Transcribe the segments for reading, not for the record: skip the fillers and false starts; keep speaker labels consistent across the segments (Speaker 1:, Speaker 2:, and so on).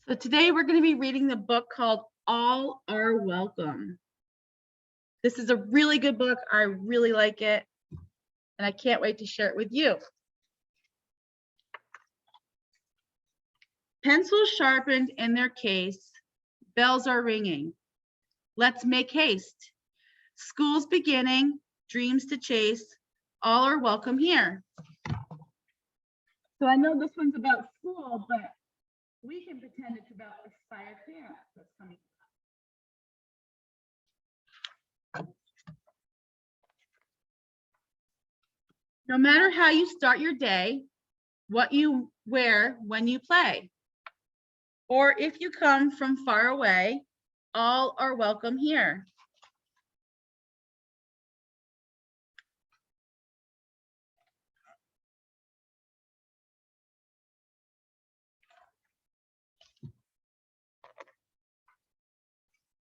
Speaker 1: So today we're going to be reading the book called All Are Welcome. This is a really good book. I really like it, and I can't wait to share it with you. Pencils sharpened in their case, bells are ringing. Let's make haste. School's beginning, dreams to chase, all are welcome here. So I know this one's about school, but we can pretend it's about Aspire Camp that's coming up. No matter how you start your day, what you wear when you play, or if you come from far away, all are welcome here.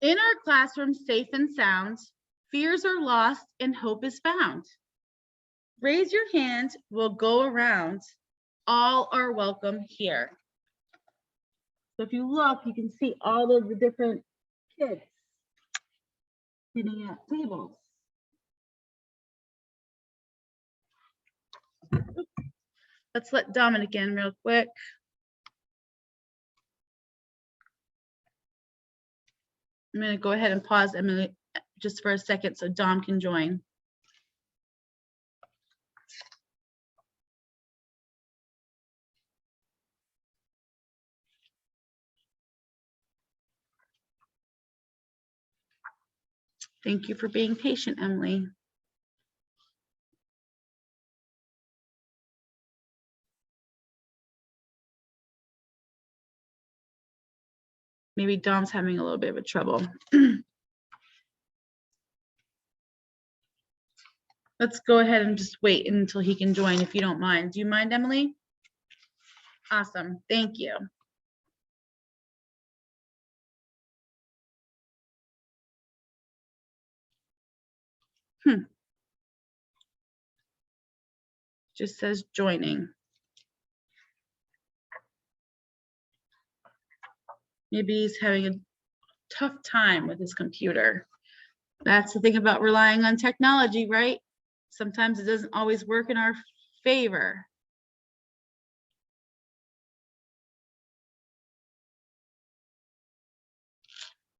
Speaker 1: In our classroom, safe and sound, fears are lost and hope is found. Raise your hand, we'll go around. All are welcome here. So if you look, you can see all of the different kids sitting at tables. Let's let Dominic in real quick. I'm going to go ahead and pause Emily just for a second so Dom can join. Thank you for being patient, Emily. Maybe Dom's having a little bit of trouble. Let's go ahead and just wait until he can join if you don't mind. Do you mind, Emily? Awesome, thank you. Just says joining. Maybe he's having a tough time with his computer. That's the thing about relying on technology, right? Sometimes it doesn't always work in our favor.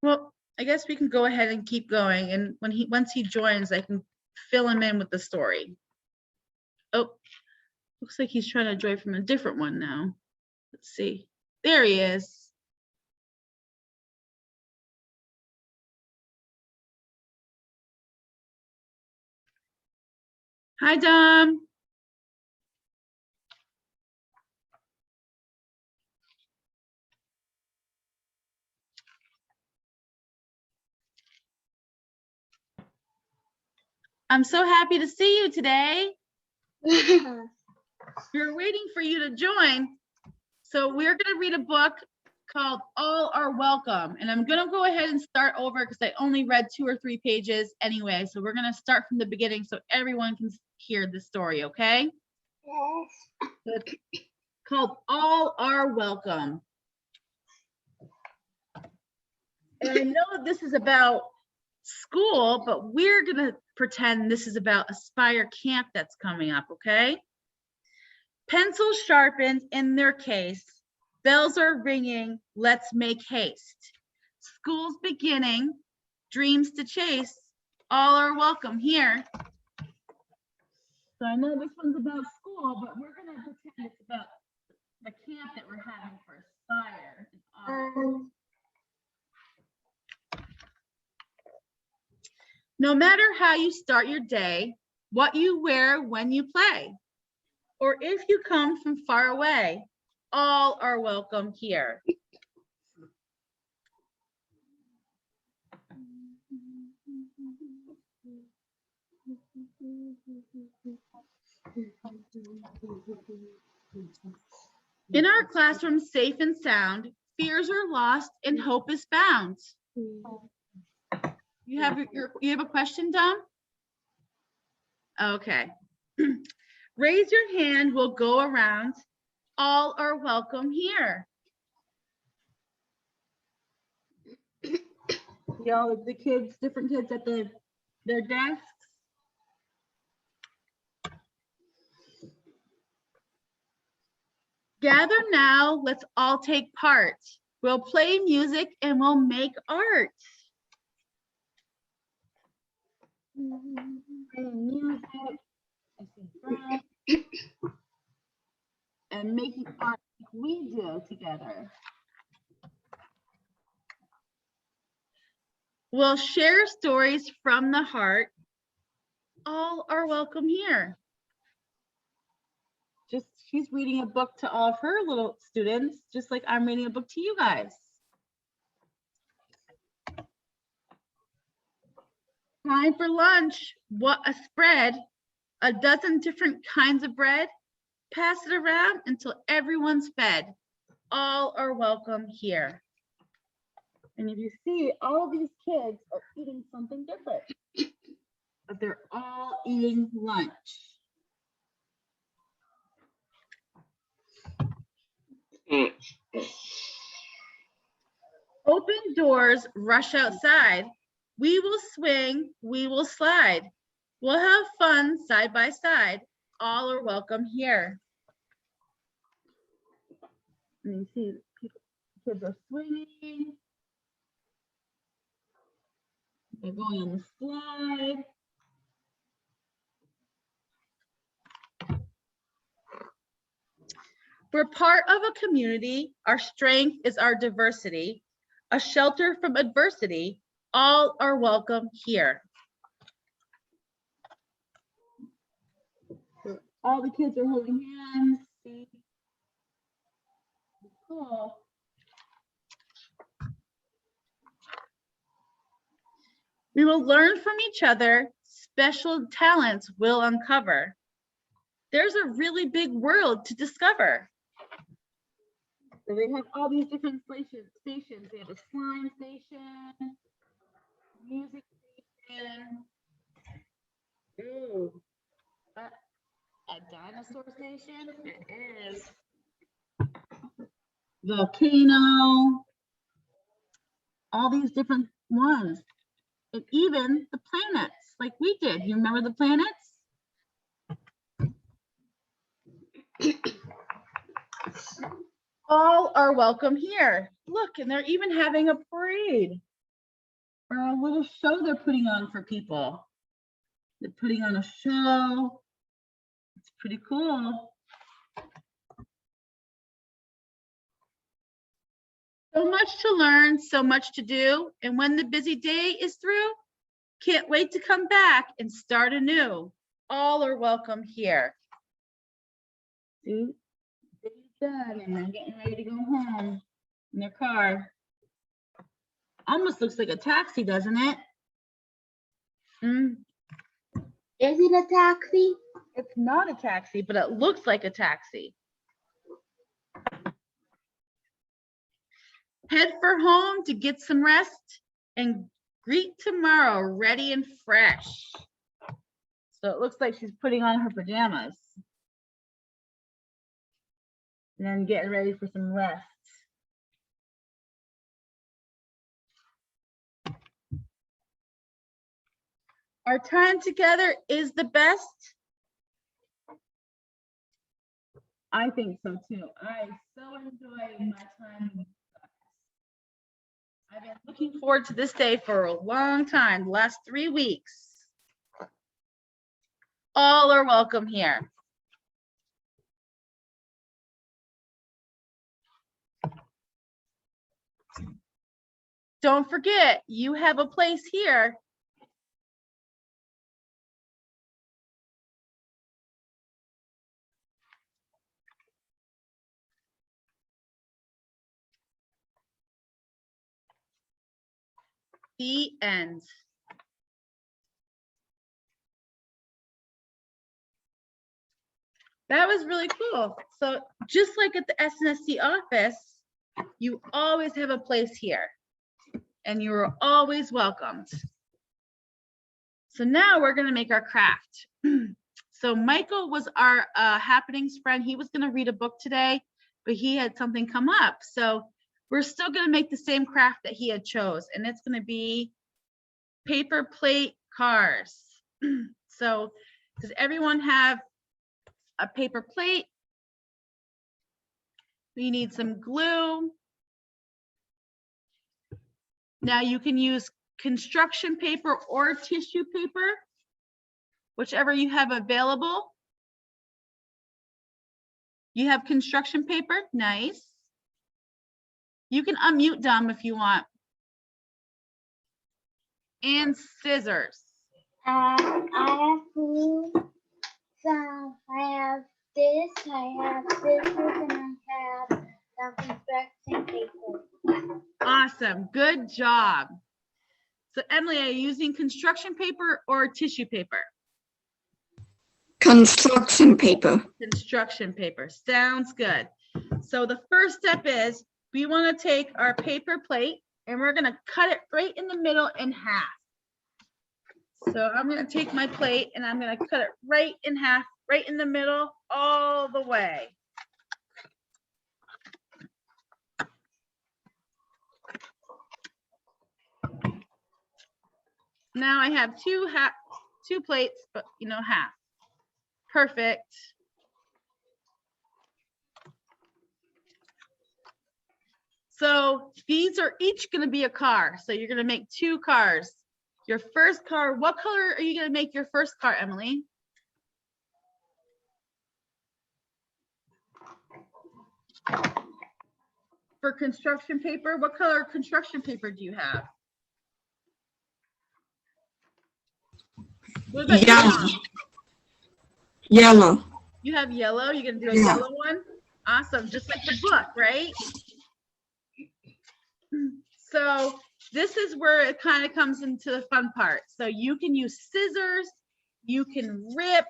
Speaker 1: Well, I guess we can go ahead and keep going, and once he joins, I can fill him in with the story. Oh, looks like he's trying to join from a different one now. Let's see. There he is. Hi, Dom. I'm so happy to see you today. We're waiting for you to join. So we're going to read a book called All Are Welcome. And I'm going to go ahead and start over because I only read 2 or 3 pages anyway. So we're going to start from the beginning so everyone can hear the story, okay? Yes. It's called All Are Welcome. And I know this is about school, but we're going to pretend this is about Aspire Camp that's coming up, okay? Pencils sharpened in their case, bells are ringing, let's make haste. School's beginning, dreams to chase, all are welcome here. So I know this one's about school, but we're gonna pretend it's about the camp that we're having for Aspire in August. No matter how you start your day, what you wear when you play, or if you come from far away, all are welcome here. In our classroom, safe and sound, fears are lost and hope is found. You have a question, Dom? Okay. Raise your hand, we'll go around. All are welcome here. See all of the kids, different kids at their desks. Gather now, let's all take part. We'll play music and we'll make art. Music, I see Brad, and making art like we do together. We'll share stories from the heart. All are welcome here. She's reading a book to all of her little students, just like I'm reading a book to you guys. Time for lunch. What a spread. A dozen different kinds of bread. Pass it around until everyone's fed. All are welcome here. And if you see, all of these kids are eating something different, but they're all eating lunch. Open doors, rush outside. We will swing, we will slide. We'll have fun side by side. All are welcome here. And you see, kids are swinging. They're going on the slide. We're part of a community. Our strength is our diversity. A shelter from adversity. All are welcome here. All the kids are holding hands. See? Cool. We will learn from each other. Special talents will uncover. There's a really big world to discover. So they have all these different stations. They have a slime station, music station. Ooh, a dinosaur station? It is. Volcano. All these different ones. And even the planets, like we did. You remember the planets? All are welcome here. Look, and they're even having a parade or a little show they're putting on for people. They're putting on a show. It's pretty cool. So much to learn, so much to do. And when the busy day is through, can't wait to come back and start anew. All are welcome here. See? Done, and they're getting ready to go home in their car. Almost looks like a taxi, doesn't it?
Speaker 2: Is it a taxi?
Speaker 1: It's not a taxi, but it looks like a taxi. Head for home to get some rest and greet tomorrow ready and fresh. So it looks like she's putting on her pajamas. And then getting ready for some rest. Our time together is the best. I think so too. I so enjoy my time with you guys. I've been looking forward to this day for a long time, the last 3 weeks. All are welcome here. Don't forget, you have a place here. The end. That was really cool. So just like at the SNSC office, you always have a place here and you are always welcomed. So now we're gonna make our craft. So Michael was our happenings friend. He was gonna read a book today, but he had something come up. So we're still gonna make the same craft that he had chose, and it's gonna be paper plate cars. So, does everyone have a paper plate? We need some glue. Now you can use construction paper or tissue paper, whichever you have available. You have construction paper, nice. You can unmute Dom if you want. And scissors.
Speaker 2: I have glue. So I have this. I have scissors, and I have some construction paper.
Speaker 1: Awesome, good job. So Emily, are you using construction paper or tissue paper?
Speaker 3: Construction paper.
Speaker 1: Construction paper, sounds good. So the first step is we want to take our paper plate and we're gonna cut it right in the middle in half. So I'm gonna take my plate and I'm gonna cut it right in half, right in the middle, all the way. Now I have two plates, but half. Perfect. So these are each gonna be a car. So you're gonna make 2 cars. Your first car, what color are you gonna make your first car, Emily? For construction paper, what color construction paper do you have? What about you,
Speaker 3: Yellow.
Speaker 1: Mom?
Speaker 3: Yellow.
Speaker 1: You have yellow, you're gonna do a
Speaker 3: Yeah.
Speaker 1: yellow one? Awesome, just like the book, right? So this is where it kind of comes into the fun part. So you can use scissors, you can rip.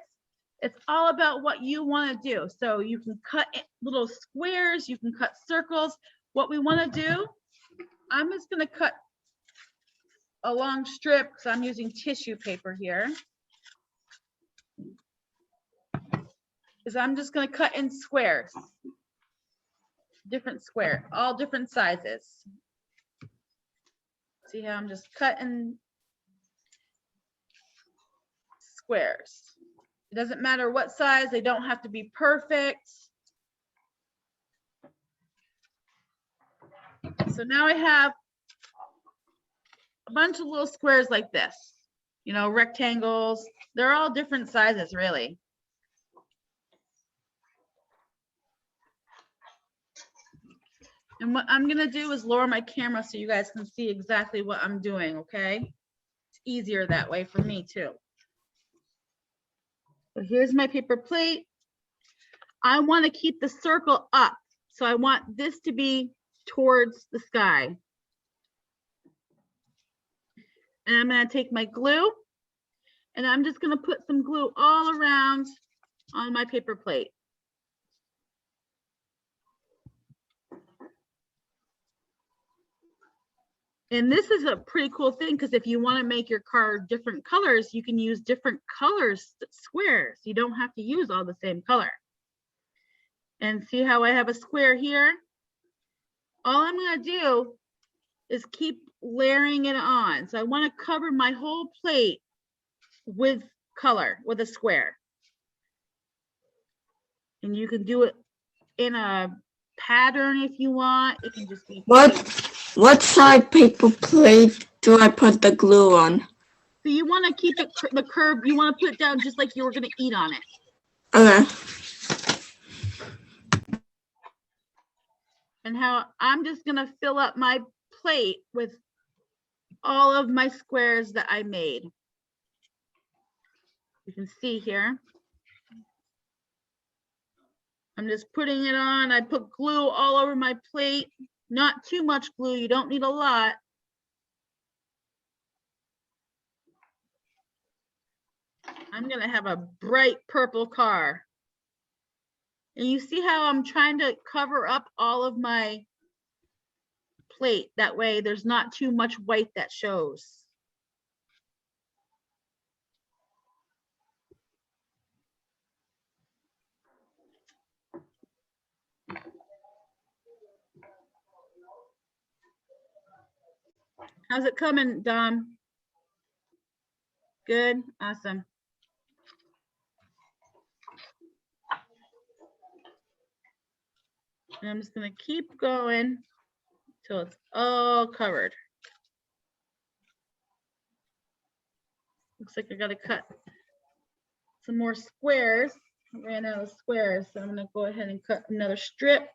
Speaker 1: It's all about what you want to do. So you can cut little squares, you can cut circles. What we want to do, I'm just going to cut a long strip because I'm using tissue paper here. Is I'm just going to cut in squares, different square, all different sizes. See how I'm just cutting squares. It doesn't matter what size, they don't have to be perfect. So now I have a bunch of little squares like this, rectangles. They're all different sizes, really. And what I'm gonna do is lower my camera so you guys can see exactly what I'm doing, okay? It's easier that way for me too. So here's my paper plate. I want to keep the circle up. So I want this to be towards the sky. And I'm going to take my glue and I'm just going to put some glue all around on my paper plate. And this is a pretty cool thing because if you want to make your car different colors, you can use different colors squares. You don't have to use all the same color. And see how I have a square here? All I'm going to do is keep layering it on. So I want to cover my whole plate with color, with a square. And you can do it in a pattern if you want. It can just be.
Speaker 3: What side paper plate do I put the glue on?
Speaker 1: So you want to keep it the curve. You want to put it down just like you were going to eat on it.
Speaker 3: Okay.
Speaker 1: And how I'm just going to fill up my plate with all of my squares that I made. You can see here. I'm just putting it on. I put glue all over my plate. Not too much glue. You don't need a lot. I'm going to have a bright purple car. And you see how I'm trying to cover up all of my plate. That way there's not too much white that shows. How's it coming, Dom? Good, awesome. And I'm just gonna keep going till it's all covered. Looks like I gotta cut some more squares. I ran out of squares, so I'm gonna go ahead and cut another strip.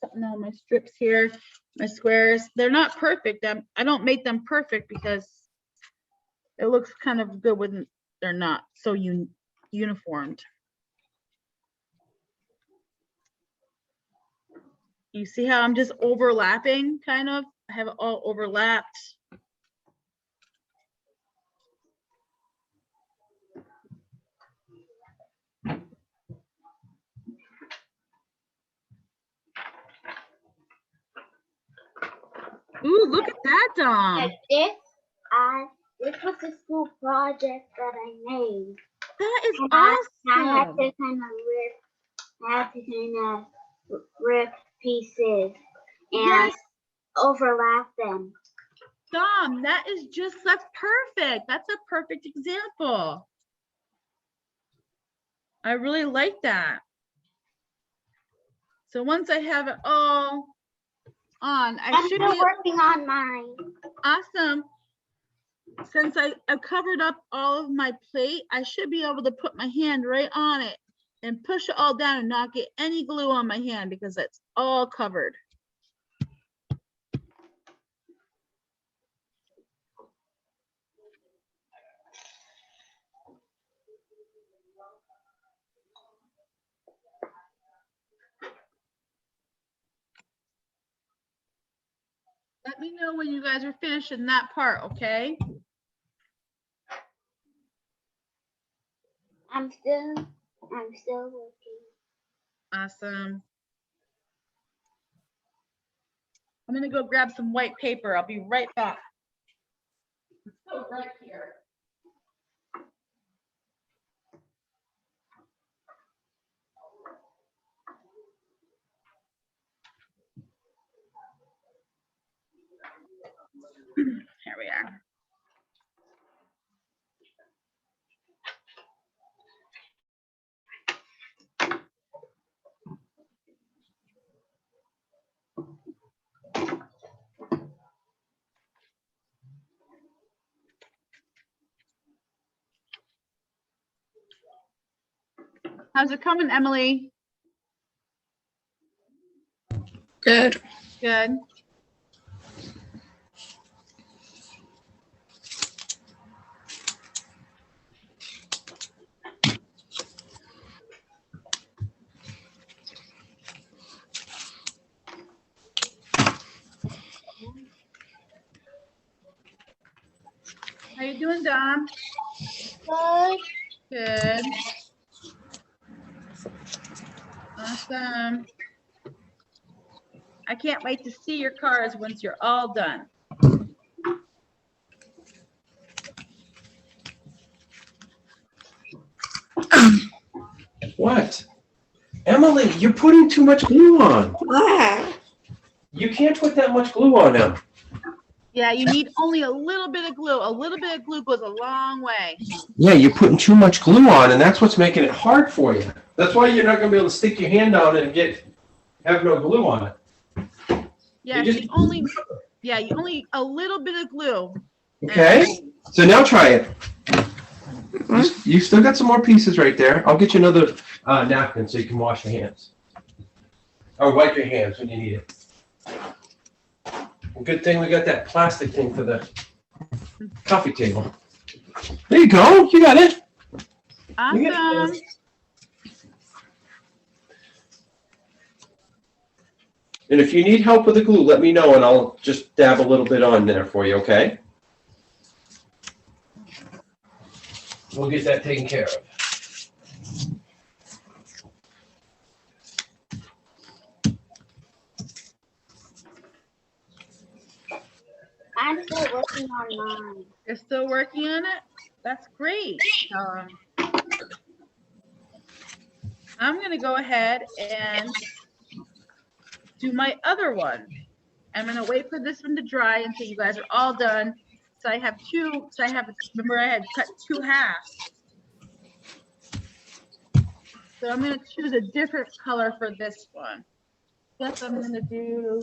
Speaker 1: Cutting all my strips here, my squares. They're not perfect. I don't make them perfect because it looks kind of good when they're not so uniformed. You see how I'm just overlapping, kind of? I have it all overlapped. Ooh, look at that, Dom.
Speaker 2: Like this was a school project that I made.
Speaker 1: That is
Speaker 2: And I had
Speaker 1: awesome.
Speaker 2: to kind of rip pieces and
Speaker 1: Yes,
Speaker 2: overlap them.
Speaker 1: Dom, that's perfect. That's a perfect example. I really like that. So once I have it all on, I
Speaker 2: I'm
Speaker 1: should
Speaker 2: still
Speaker 1: be
Speaker 2: working on mine.
Speaker 1: awesome. Since I covered up all of my plate, I should be able to put my hand right on it and push it all down and not get any glue on my hand because it's all covered. Let me know when you guys are finishing that part, okay?
Speaker 2: I'm still working.
Speaker 1: Awesome. I'm gonna go grab some white paper. I'll be right back. It's so bright here. Here we are. How's it coming, Emily?
Speaker 3: Good.
Speaker 1: Good. How you doing, Dom?
Speaker 2: Good.
Speaker 1: Good. Awesome. I can't wait to see your cars once you're all done.
Speaker 4: What? Emily, you're putting too much glue on.
Speaker 3: Wow.
Speaker 4: You can't put that much glue on them.
Speaker 1: Yeah, you need only a little bit of glue. A little bit of glue goes a long way.
Speaker 4: Yeah, you're putting too much glue on, and that's what's making it hard for you. That's why you're not going to be able to stick your hand down and have no glue on it.
Speaker 1: Yeah, you only a little bit of glue.
Speaker 4: Okay? So now try it. You still got some more pieces right there. I'll get you another napkin so you can wash your hands. Or wipe your hands when you need it. Good thing we got that plastic thing for the coffee table. There you go. You got it. You got
Speaker 1: Awesome.
Speaker 4: it. And if you need help with the glue, let me know and I'll just dab a little bit on there for you, okay? We'll get that taken care of.
Speaker 2: I'm still working on mine.
Speaker 1: You're still working on it? That's great. I'm gonna go ahead and do my other one. I'm gonna wait for this one to dry until you guys are all done. So I have two, remember I had cut 2 halves. So I'm gonna choose a different color for this one. Guess I'm gonna do,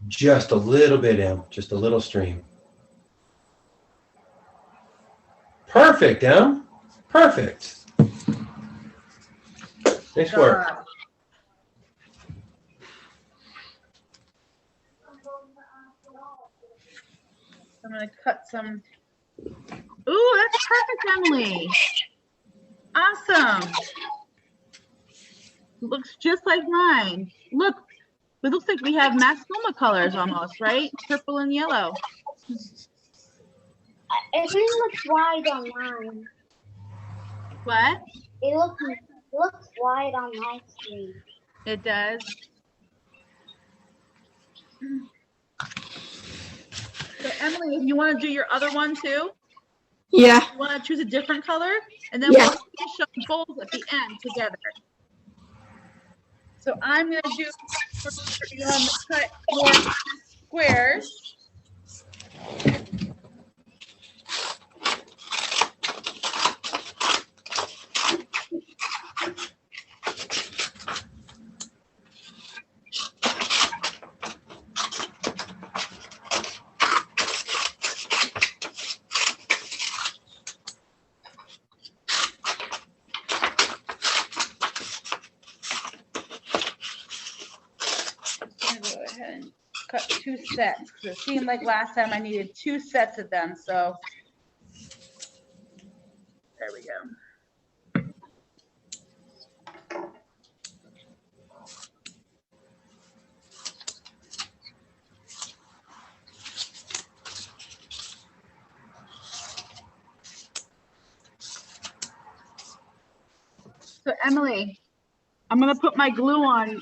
Speaker 4: Just a little bit, Em. Just a little stream. Perfect, Em. Perfect. Nice work.
Speaker 1: I'm gonna cut some. Ooh, that's perfect, Emily. Awesome. Looks just like mine. Look, it looks like we have Maxima colors almost, right? Purple and yellow.
Speaker 2: Everything looks wide on mine.
Speaker 1: What?
Speaker 2: It looks wide on my screen.
Speaker 1: It does. So Emily, if you want to do your other one too,
Speaker 3: Yeah.
Speaker 1: you want to choose a different color, and then
Speaker 3: Yeah.
Speaker 1: we'll finish up both at the end together. So I'm gonna do. You want to cut more squares. Go ahead and cut 2 sets because it seemed like last time I needed 2 sets of them. So there we go. So Emily, I'm gonna put my glue on.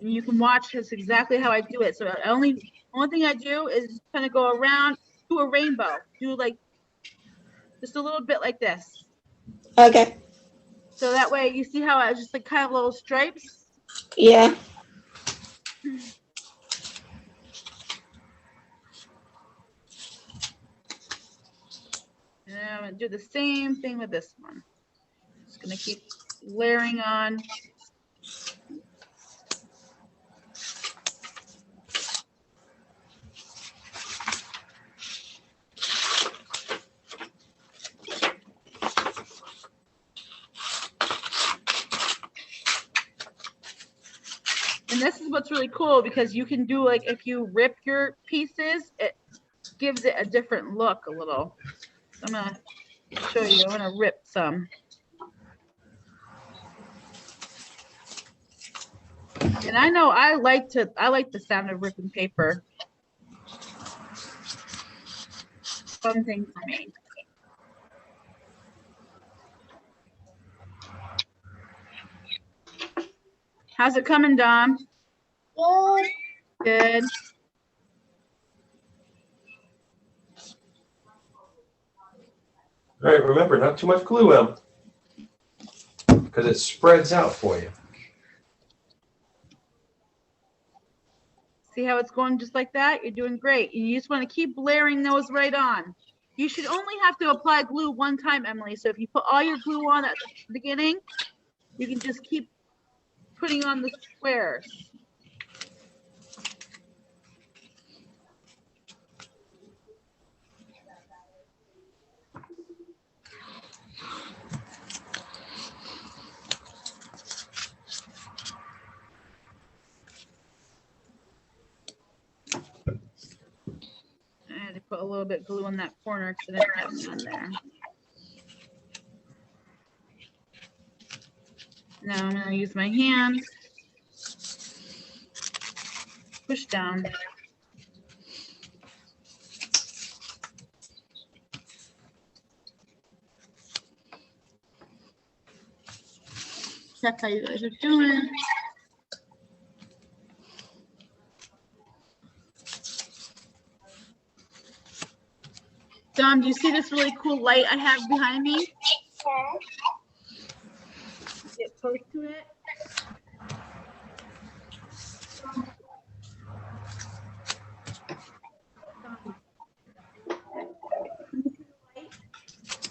Speaker 1: And you can watch this exactly how I do it. So only thing I do is kind of go around to a rainbow. Do like just a little bit like this.
Speaker 3: Okay.
Speaker 1: So that way you see how I just like kind of little stripes.
Speaker 3: Yeah.
Speaker 1: And I'm gonna do the same thing with this one. Just gonna keep layering on. And this is what's really cool because you can do like if you rip your pieces, it gives it a different look a little. So I'm gonna show you. I'm gonna rip some. And I know I like the sound of ripping paper. Fun thing for me. How's it coming, Dom?
Speaker 2: Good.
Speaker 1: Good.
Speaker 4: All right, remember, not too much glue, Em. Because it spreads out for you.
Speaker 1: See how it's going just like that? You're doing great. You just want to keep layering those right on. You should only have to apply glue one time, Emily. So if you put all your glue on at the beginning, you can just keep putting on the squares. I had to put a little bit of glue in that corner because I didn't have none there. Now I'm going to use my hand. Push down. Check how you guys are doing. Dom, do you see this really cool light I have behind me?
Speaker 2: Okay.
Speaker 1: Get close to it.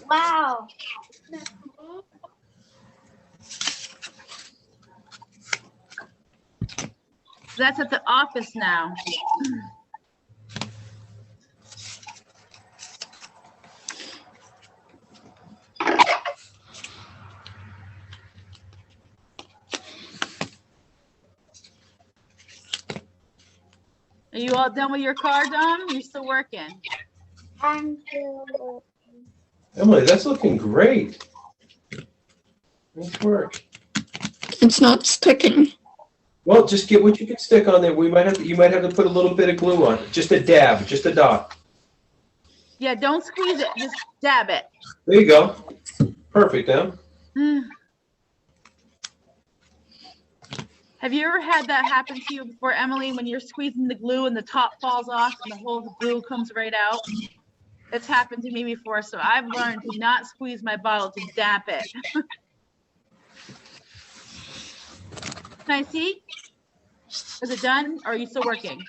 Speaker 2: Wow.
Speaker 1: Isn't that cool? That's at the office now. Are you all done with your car, Dom? You're still working?
Speaker 2: I'm still
Speaker 4: Emily, that's looking great. Nice work.
Speaker 3: It's not sticking.
Speaker 4: Well, just get what you can stick on there. You might have to put a little bit of glue on it. Just a dab, just a dot.
Speaker 1: Yeah, don't squeeze it, just dab it.
Speaker 4: There you go. Perfect, Em.
Speaker 1: Have you ever had that happen to you before, Emily, when you're squeezing the glue and the top falls off and the whole glue comes right out? It's happened to me before, so I've learned to not squeeze my bottle, to dab it. Can I see? Is it done, or are you still working?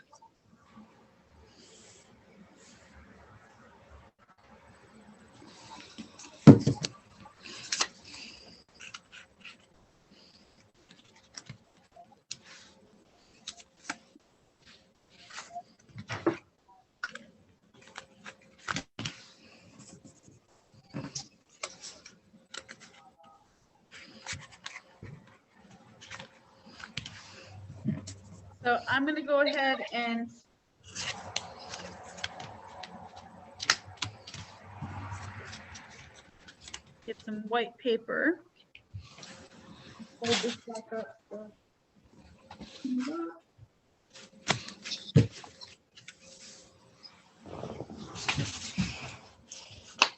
Speaker 1: So I'm going to go ahead and get some white paper. Hold this back up.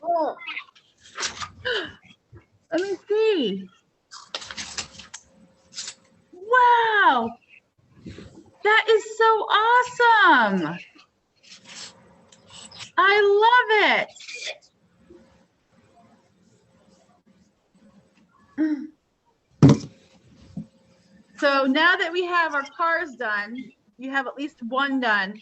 Speaker 2: Look.
Speaker 1: Let me see. Wow. That is so awesome. I love it. So now that we have our cars done, you have at least one done.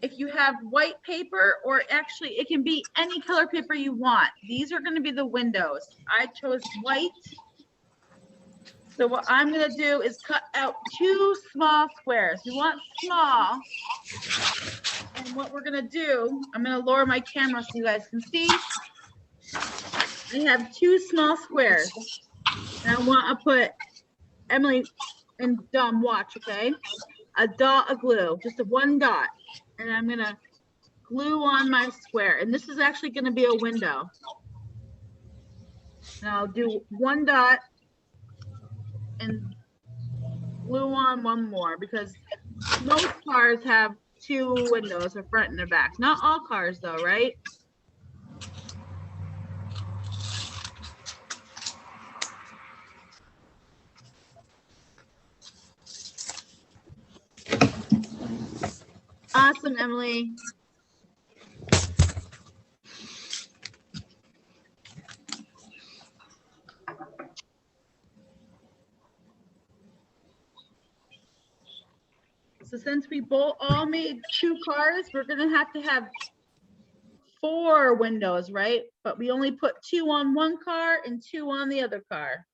Speaker 1: If you have white paper, or actually it can be any color paper you want. These are going to be the windows. I chose white. So what I'm going to do is cut out 2 small squares. We want small. And what we're going to do, I'm going to lower my camera so you guys can see. I have 2 small squares. And I want to put, Emily and Dom, watch, okay? A dot of glue, just a 1 dot. And I'm going to glue on my square. And this is actually going to be a window. And I'll do 1 dot and glue on 1 more, because most cars have 2 windows, a front and a back. Not all cars though, right? Awesome, Emily. So since we both all made 2 cars, we're gonna have to have 4 windows, right? But we only put 2 on one car and 2 on the other car.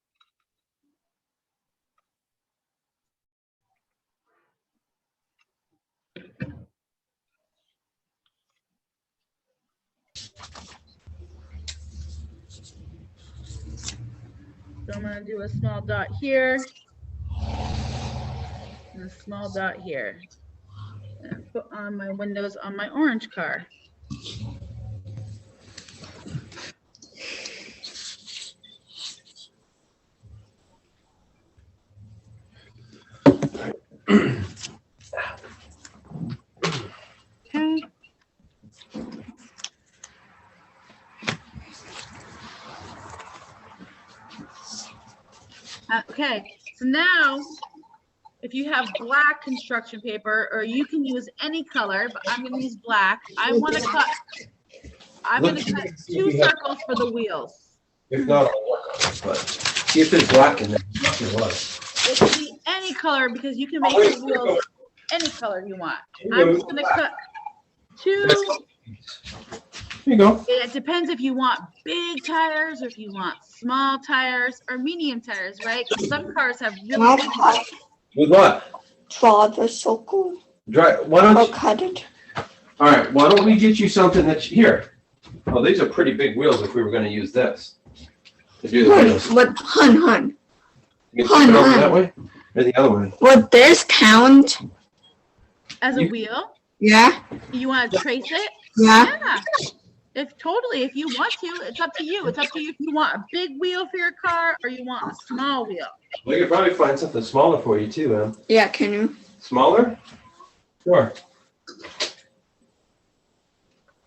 Speaker 1: So I'm gonna do a small dot here and a small dot here. And put on my windows on my orange car. Okay. Okay, so now if you have black construction paper, or you can use any color, but I'm gonna use black. I want to cut I'm
Speaker 4: Look,
Speaker 1: gonna cut
Speaker 4: see if
Speaker 1: 2
Speaker 4: we have-
Speaker 1: circles for the wheels.
Speaker 4: If not, I'll work on it, but see if there's black in there. There was.
Speaker 1: It can be any color because you can make
Speaker 4: Oh, wait,
Speaker 1: your wheels any color you want.
Speaker 4: Here you
Speaker 1: I'm
Speaker 4: go.
Speaker 1: just gonna cut 2.
Speaker 4: Here you go.
Speaker 1: It depends if you want big tires or if you want small tires or medium tires, right? 'Cause some cars have
Speaker 3: Can
Speaker 1: really
Speaker 3: I
Speaker 1: big.
Speaker 3: cut,
Speaker 4: With what?
Speaker 3: draw the circle
Speaker 4: Why don't
Speaker 3: or
Speaker 4: you,
Speaker 3: cut it?
Speaker 4: all right, why don't we get you something that's, here. Oh, these are pretty big wheels if we were gonna use this. To do the
Speaker 3: Wait,
Speaker 4: wheels.
Speaker 3: but hun,
Speaker 4: You can flip it over that way or the other way.
Speaker 3: would this count?
Speaker 1: As a
Speaker 4: You-
Speaker 1: wheel,
Speaker 3: Yeah,
Speaker 1: you want to trace it?
Speaker 3: yeah.
Speaker 1: Yeah. If you want to, it's up to you. It's up to you if you want a big wheel for your car or you want a small wheel.
Speaker 4: We could probably find something smaller for you too, Em.
Speaker 3: Yeah, can you?
Speaker 4: Smaller? Sure.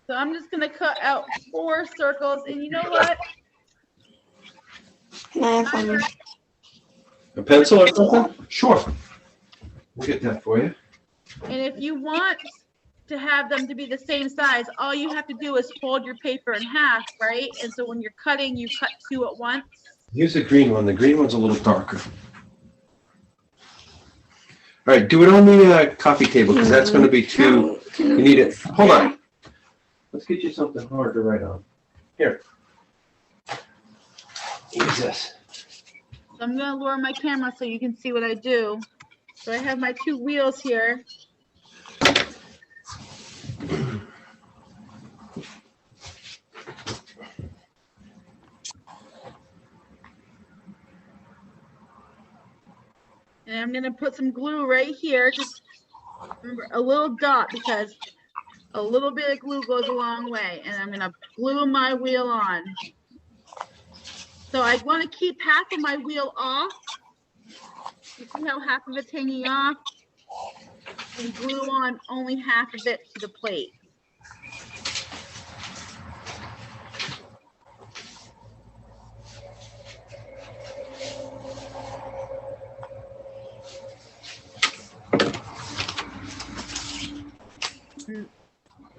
Speaker 1: So I'm just gonna cut out 4 circles, and you know what?
Speaker 3: Can I have one?
Speaker 4: A pencil or something? Sure. We'll get that for you.
Speaker 1: And if you want to have them to be the same size, all you have to do is fold your paper in half, right? And so when you're cutting, you cut 2 at once.
Speaker 4: Use the green one. The green one's a little darker. All right, do it on the coffee table because that's going to be too.
Speaker 3: Can
Speaker 4: You need it. Hold on. Let's get you something hard to write on. Here. Use this.
Speaker 1: So I'm gonna lower my camera so you can see what I do. So I have my 2 wheels here. And I'm gonna put some glue right here, just remember a little dot because a little bit of glue goes a long way. And I'm gonna glue my wheel on. So I want to keep half of my wheel off. You see how half of it's hanging off? And glue on only half of it to the plate.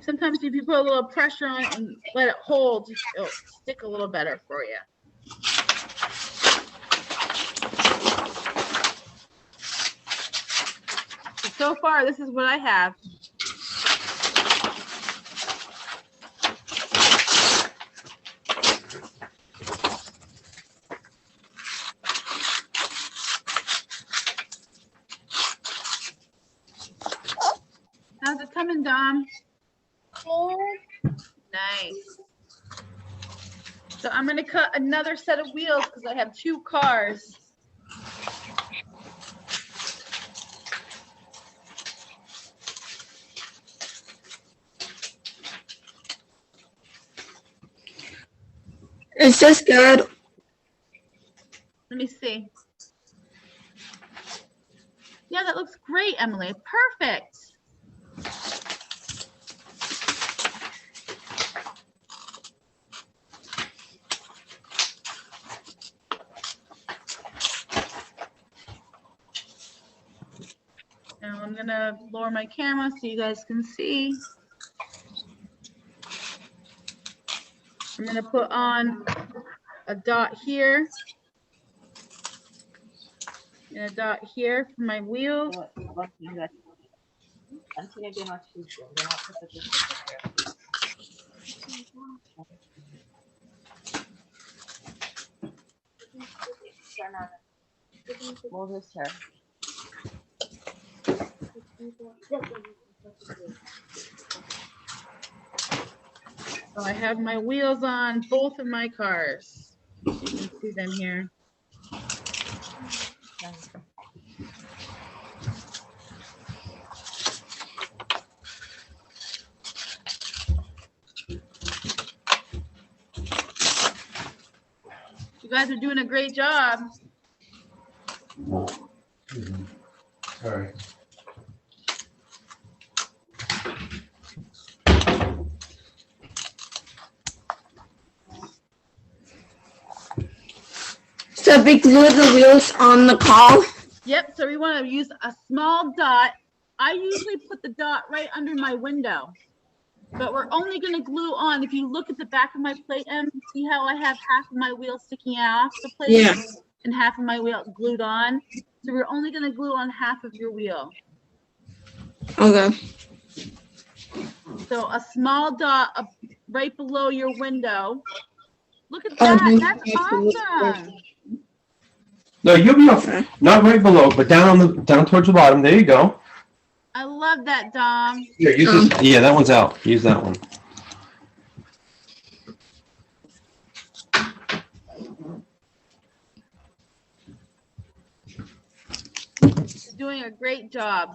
Speaker 1: Sometimes if you put a little pressure on it and let it hold, it'll stick a little better for you. So far, this is what I have. How's it coming, Dom?
Speaker 2: Good.
Speaker 1: Nice. So I'm gonna cut another set of wheels because I have 2 cars.
Speaker 3: Is this good?
Speaker 1: Let me see. Yeah, that looks great, Emily. Perfect. Now I'm gonna lower my camera so you guys can see. I'm gonna put on a dot here and a dot here for my wheel.
Speaker 5: Move this chair.
Speaker 1: So I have my wheels on both of my cars. You can see them here. You guys are doing a great job.
Speaker 4: All right.
Speaker 3: So we glue the wheels on the car?
Speaker 1: Yep, so we want to use a small dot. I usually put the dot right under my window. But we're only gonna glue on, if you look at the back of my plate, see how I have half of my wheel sticking out off the plate?
Speaker 3: Yeah.
Speaker 1: And half of my wheel glued on? So we're only gonna glue on half of your wheel.
Speaker 3: Okay.
Speaker 1: So a small dot right below your window. Look at
Speaker 3: Oh,
Speaker 1: that,
Speaker 3: you
Speaker 1: that's
Speaker 3: have to look
Speaker 1: awesome.
Speaker 4: No, you'll be up,
Speaker 3: Okay.
Speaker 4: not right below, but down towards the bottom. There you go.
Speaker 1: I love that, Dom.
Speaker 4: Here, use this. Yeah, that one's out. Use that one.
Speaker 1: You're doing a great job.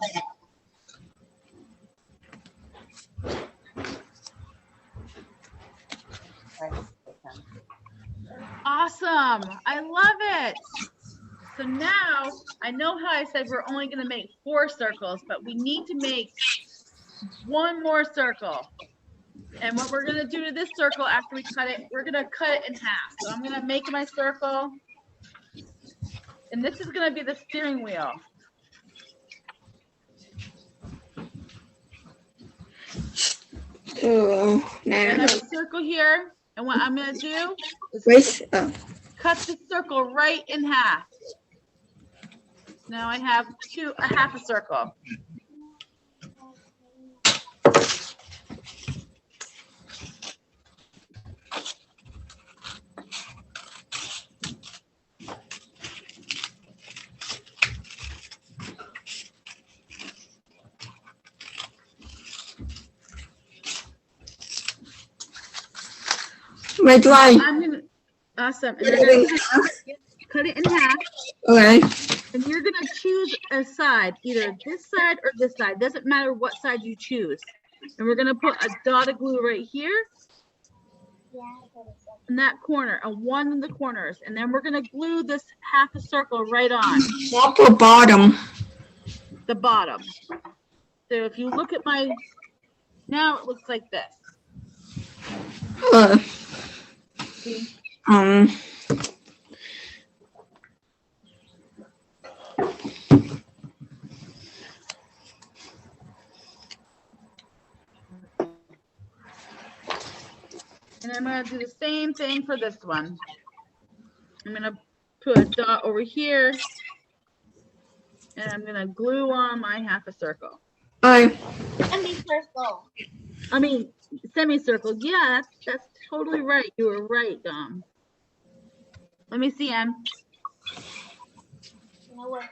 Speaker 1: Awesome. I love it. So now I know how I said we're only going to make 4 circles, but we need to make 1 more circle. And what we're going to do to this circle after we cut it, we're going to cut it in half. So I'm going to make my circle. And this is going to be the steering wheel.
Speaker 3: So
Speaker 1: I
Speaker 3: now,
Speaker 1: have a circle here. And what I'm going to do is
Speaker 3: where's
Speaker 1: cut the circle right in half. Now I have a half a circle.
Speaker 3: where do I?
Speaker 1: I'm gonna, awesome. And you're gonna cut it in half.
Speaker 3: Okay.
Speaker 1: And you're gonna choose a side, either this side or this side. Doesn't matter what side you choose. And we're gonna put a dot of glue right here in that corner, a 1 in the corners. And then we're gonna glue this half a circle right on
Speaker 3: Top or bottom?
Speaker 1: the bottom. So if you look at my, now it looks like this. See? And I'm gonna do the same thing for this one. I'm gonna put a dot over here. And I'm gonna glue on my half a circle.
Speaker 2: Semicircle.
Speaker 1: I mean, semicircle. Yeah, that's totally right. You were right, Dom. Let me see, Em.
Speaker 2: You know what?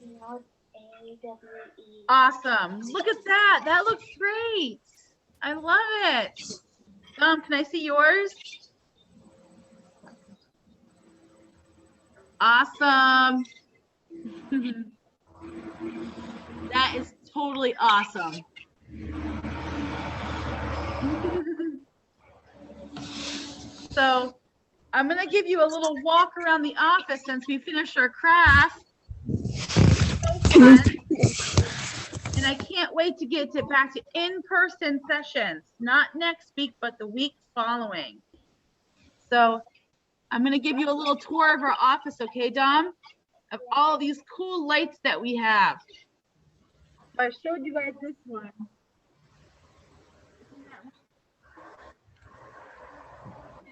Speaker 2: You know what? AWE.
Speaker 1: Awesome. Look at that. That looks great. I love it. Dom, can I see yours? Awesome. That is totally awesome. So I'm going to give you a little walk around the office since we finished our craft. So fun. And I can't wait to get back to in-person sessions, not next week, but the week following. So I'm going to give you a little tour of our office, okay, Dom? Of all these cool lights that we have. So I showed you guys this one.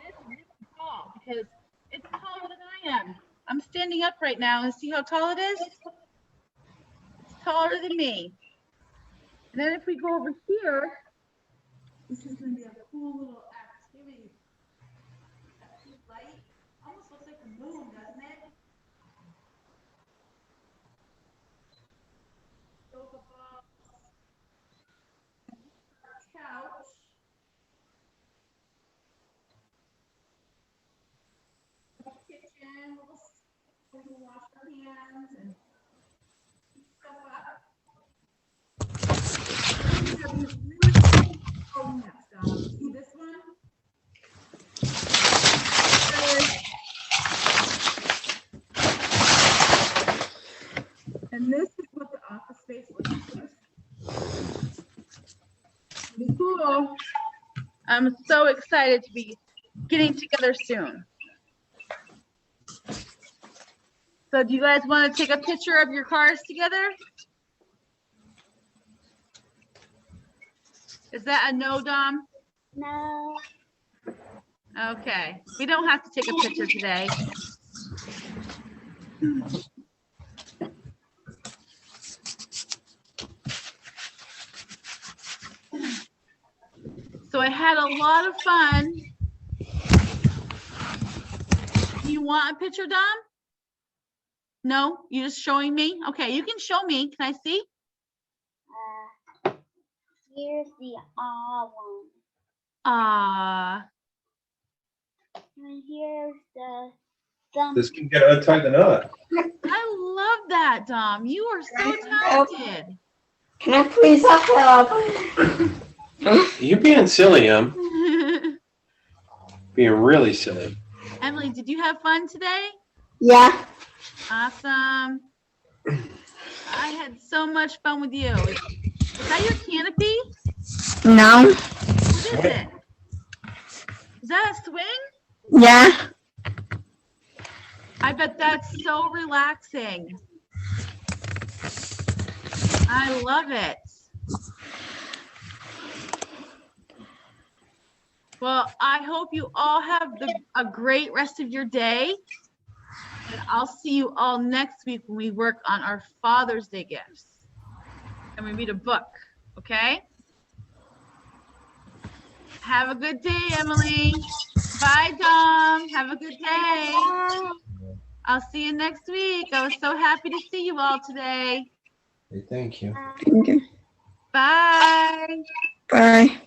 Speaker 1: It's really tall because it's taller than I am. I'm standing up right now and see how tall it is? It's taller than me. And then if we go over here, this is going to be a cool little activity. That blue light almost looks like the moon, doesn't it? Sofa box, couch. Kitchen, we'll wash our hands and keep stuff up. Oh, next, see this one? And this is what the office space looks like. Pretty cool. I'm so excited to be getting together soon. So do you guys want to take a picture of your cars together? Is that a no, Dom?
Speaker 2: No.
Speaker 1: Okay, we don't have to take a picture today. So I had a lot of fun. You want a picture, Dom? No, you just showing me? Okay, you can show me. Can I see?
Speaker 2: Here's the one.
Speaker 1: Ah,
Speaker 2: And here's the thumb.
Speaker 4: This can get untie the knot.
Speaker 1: I love that, Dom. You are so talented.
Speaker 3: Can I please have help?
Speaker 4: You're being silly, being really silly.
Speaker 1: Emily, did you have fun today?
Speaker 3: Yeah.
Speaker 1: Awesome. I had so much fun with you. Is that your canopy?
Speaker 3: No.
Speaker 1: What is it? Is that a swing?
Speaker 3: Yeah.
Speaker 1: I bet that's so relaxing. I love it. Well, I hope you all have a great rest of your day. And I'll see you all next week when we work on our Father's Day gifts. And we read a book, okay? Have a good day, Emily. Bye, Dom. Have a good day. I'll see you next week. I was so happy to see you all today.
Speaker 4: Thank you.
Speaker 3: Thank you.
Speaker 1: Bye.
Speaker 3: Bye.